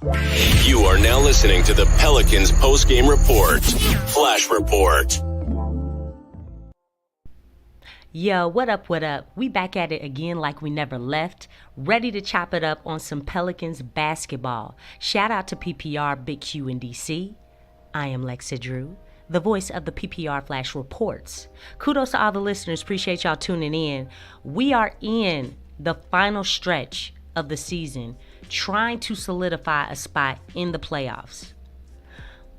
You are now listening to the Pelicans post-game report. Flash Report. Yo, what up, what up? We back at it again like we never left, ready to chop it up on some Pelicans basketball. Shout out to PPR, Big Q in DC. I am Lexxah Drew, the voice of the PPR Flash Reports. Kudos to all the listeners. Appreciate y'all tuning in. We are in the final stretch of the season, trying to solidify a spot in the playoffs.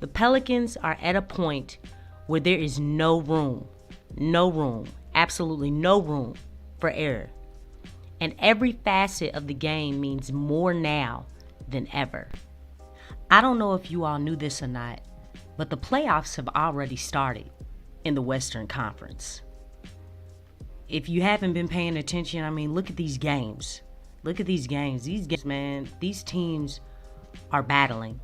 The Pelicans are at a point where there is no room, absolutely no room for error. And every facet of the game means more now than ever. I don't know if you all knew this or not, but the playoffs have already started in the Western Conference. If you haven't been paying attention, I mean, look at these games. Look at these games. These games, man, these teams are battling.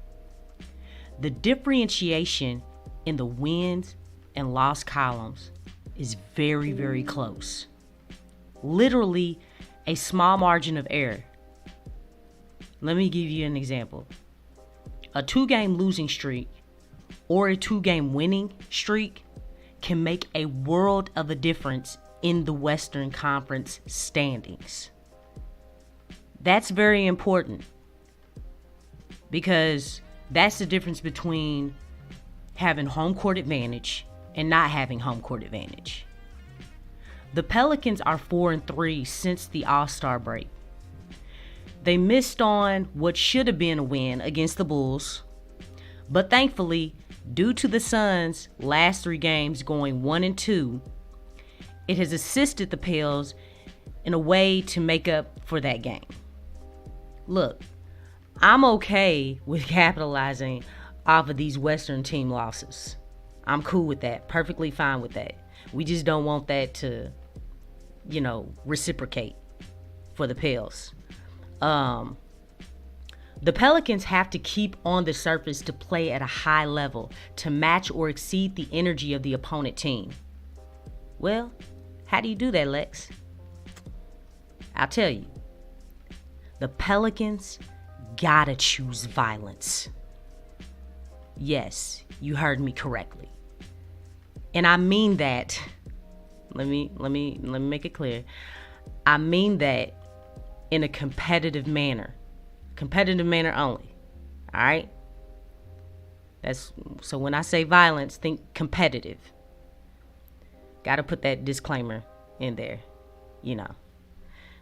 The differentiation in the wins and loss columns is very, very close. Literally a small margin of error. Let me give you an example. A 2-game losing streak or a 2-game winning streak can make a world of a difference in the Western Conference standings. That's very important because that's the difference between having home court advantage and not having home court advantage. The Pelicans are 4-3 since the All-Star break. They missed on what should have been a win against the Bulls, but thankfully, due to the Suns' last 3 games going 1-2, it has assisted the Pels in a way to make up for that game. Look, I'm okay with capitalizing off of these Western team losses. I'm cool with that, perfectly fine with that. We just don't want that to, reciprocate for the Pels. The Pelicans have to keep on the surface to play at a high level to match or exceed the energy of the opponent team. Well, how do you do that, Lex? I'll tell you. The Pelicans gotta choose violence. Yes, you heard me correctly. And I mean that. Let me make it clear. I mean that in a competitive manner. Competitive manner only. All right? So when I say violence, think competitive. Got to put that disclaimer in there,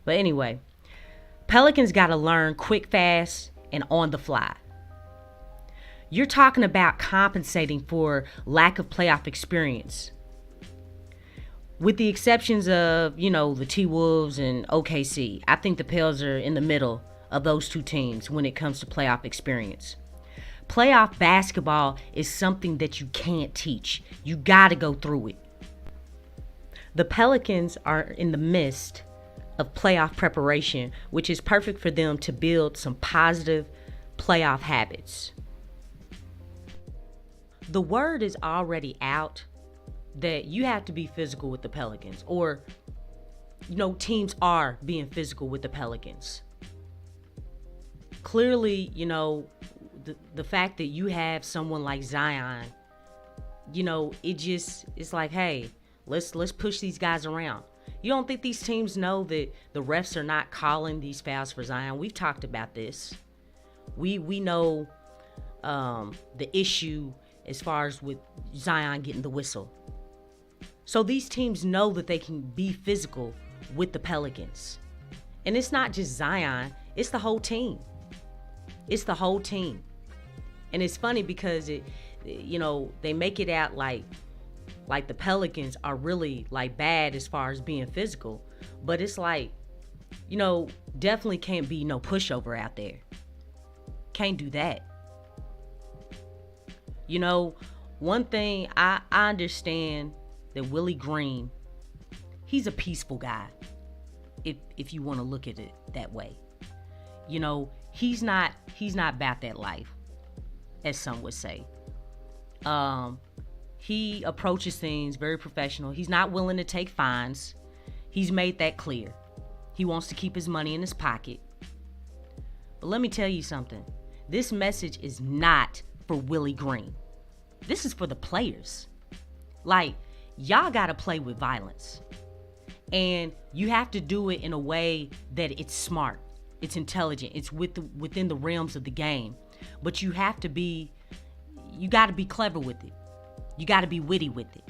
But anyway, Pelicans got to learn quick, fast, and on the fly. You're talking about compensating for lack of playoff experience. With the exceptions of, the T-Wolves and OKC, I think the Pels are in the middle of those 2 teams when it comes to playoff experience. Playoff basketball is something that you can't teach. You got to go through it. The Pelicans are in the midst of playoff preparation, which is perfect for them to build some positive playoff habits. The word is already out that you have to be physical with the Pelicans, or, teams are being physical with the Pelicans. Clearly, the fact that you have someone like Zion, it's like, hey, let's push these guys around. You don't think these teams know that the refs are not calling these fouls for Zion? We've talked about this. We know the issue as far as with Zion getting the whistle. So these teams know that they can be physical with the Pelicans. And it's not just Zion, it's the whole team. It's the whole team. And it's funny because they make it out like the Pelicans are really bad as far as being physical, but it's definitely can't be no pushover out there. Can't do that. One thing I understand that Willie Green, he's a peaceful guy. If you want to look at it that way, he's not about that life, as some would say. He approaches things very professional. He's not willing to take fines. He's made that clear. He wants to keep his money in his pocket. But let me tell you something. this message is not for Willie Green. This is for the players. Like, y'all got to play with violence. And you have to do it in a way that it's smart, it's intelligent, it's within the realms of the game. But you got to be clever with it. You got to be witty with it.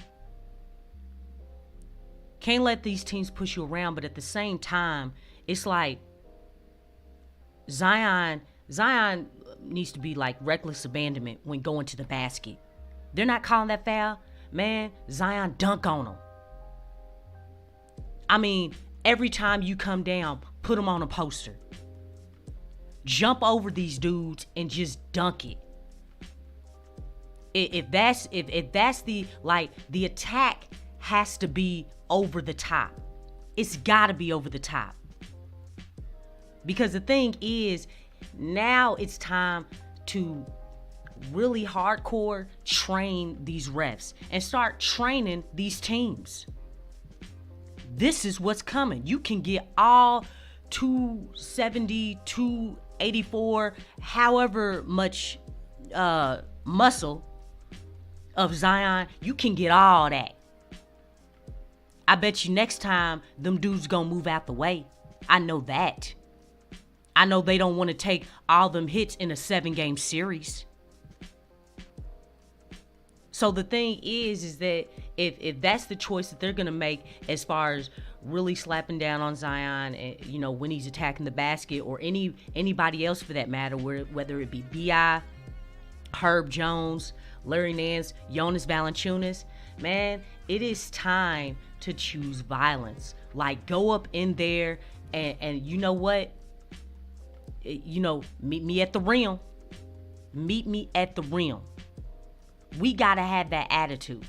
Can't let these teams push you around, but at the same time, it's like Zion needs to be like reckless abandonment when going to the basket. They're not calling that foul. Man, Zion dunk on them. I mean, every time you come down, put them on a poster. Jump over these dudes and just dunk it. If that's the attack has to be over the top. It's got to be over the top. Because the thing is, now it's time to really hardcore train these refs and start training these teams. This is what's coming. You can get all 270, 284, however much muscle of Zion. You can get all that. I bet you next time them dudes gonna move out the way. I know that. I know they don't want to take all them hits in a 7-game series. So the thing is that if that's the choice that they're going to make as far as really slapping down on Zion, and, when he's attacking the basket, or anybody else for that matter, whether it be B.I., Herb Jones, Larry Nance, Jonas Valanciunas, man, it is time to choose violence. Like, go up in there and you know what? Meet me at the rim. Meet me at the rim. We got to have that attitude.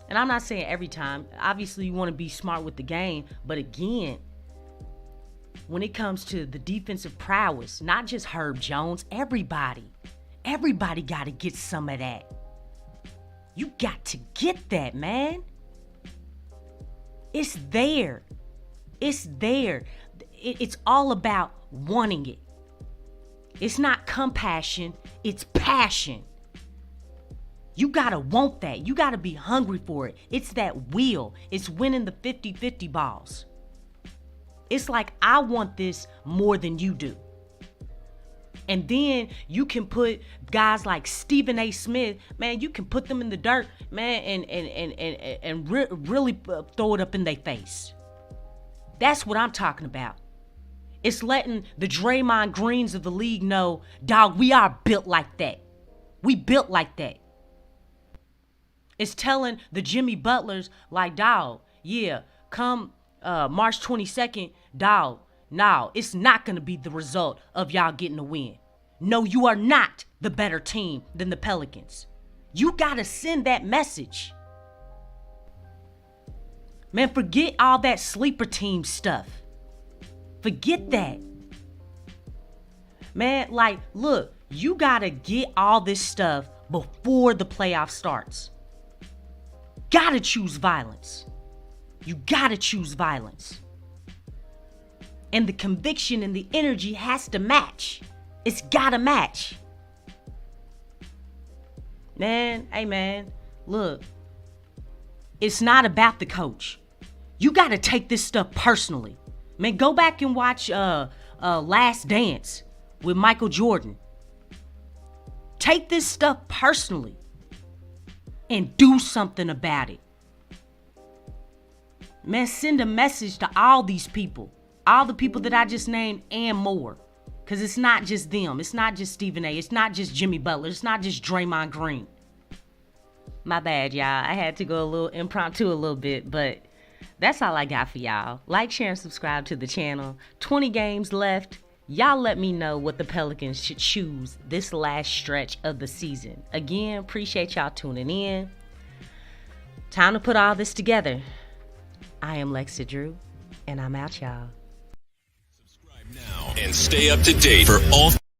And I'm not saying every time. Obviously, you want to be smart with the game. But again, when it comes to the defensive prowess, not just Herb Jones, everybody got to get some of that. You got to get that, man. It's there. It's there. It's all about wanting it. It's not compassion. It's passion. You gotta want that. You gotta be hungry for it. It's that will. It's winning the 50-50 balls. It's like, I want this more than you do. And then you can put guys like Stephen A. Smith, man, you can put them in the dirt, man, and really throw it up in their face. That's what I'm talking about. It's letting the Draymond Greens of the league know, dog, we are built like that. We built like that. It's telling the Jimmy Butlers, like, dog, yeah, come March 22nd, dog, no, it's not going to be the result of y'all getting a win. No, you are not the better team than the Pelicans. You got to send that message. Man, forget all that sleeper team stuff. Forget that. Man, like, look, you got to get all this stuff before the playoff starts. Gotta choose violence. You gotta choose violence. And the conviction and the energy has to match. It's gotta match. Man, hey man, look. It's not about the coach. You gotta take this stuff personally. Man, go back and watch Last Dance with Michael Jordan. Take this stuff personally. And do something about it. Man, send a message to all these people. All the people that I just named and more. Because it's not just them. It's not just Stephen A. It's not just Jimmy Butler. It's not just Draymond Green. My bad, y'all. I had to go a little impromptu a little bit. But that's all I got for y'all. Like, share, and subscribe to the channel. 20 games left. Y'all let me know what the Pelicans should choose this last stretch of the season. Again, appreciate y'all tuning in. Time to put all this together. I am Lexxah Drew, and I'm out, y'all. Subscribe now and stay up to date for all